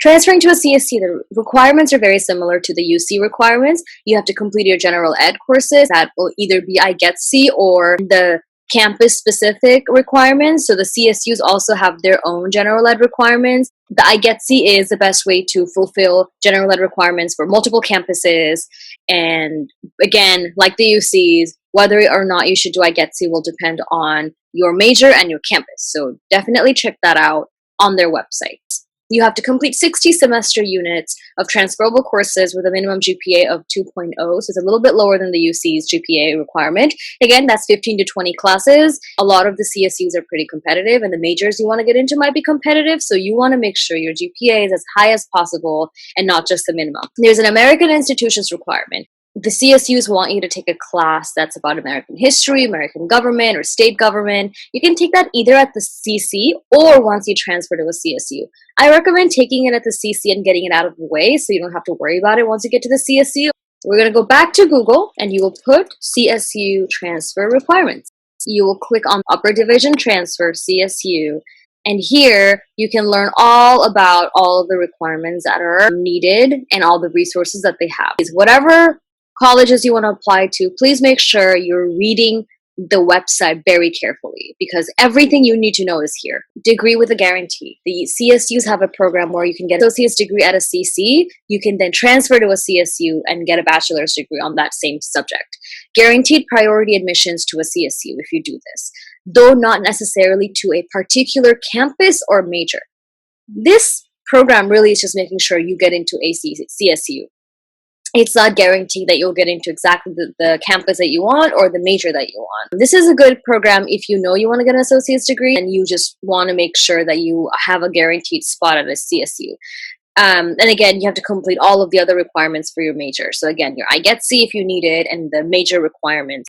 Transferring to a CSU, the requirements are very similar to the UC requirements. You have to complete your general ed courses that will either be C or the campus-specific requirements. So the CSUs also have their own general ed requirements. The C is the best way to fulfill general ed requirements for multiple campuses. And again, like the UCs, whether or not you should do C will depend on your major and your campus. So definitely check that out on their website. You have to complete 60 semester units of transferable courses with a minimum GPA of 2.0, so it's a little bit lower than the UC's GPA requirement. Again, that's 15 to 20 classes. A lot of the CSUs are pretty competitive, and the majors you want to get into might be competitive, so you want to make sure your GPA is as high as possible and not just the minimum. There's an American institutions requirement. The CSUs want you to take a class that's about American history, American government, or state government. You can take that either at the CC or once you transfer to a CSU. I recommend taking it at the CC and getting it out of the way so you don't have to worry about it once you get to the CSU. We're going to go back to Google and you will put CSU Transfer Requirements. You will click on Upper Division Transfer CSU. And here you can learn all about all of the requirements that are needed and all the resources that they have. Whatever colleges you want to apply to, please make sure you're reading the website very carefully because everything you need to know is here. Degree with a guarantee. The CSUs have a program where you can get an associate's degree at a CC. You can then transfer to a CSU and get a bachelor's degree on that same subject. Guaranteed priority admissions to a CSU if you do this, though not necessarily to a particular campus or major. This program really is just making sure you get into a CSU. It's not guaranteed that you'll get into exactly the campus that you want or the major that you want. This is a good program if you know you want to get an associate's degree and you just want to make sure that you have a guaranteed spot at a CSU. And again, you have to complete all of the other requirements for your major. So again, your C if you need it and the major requirements.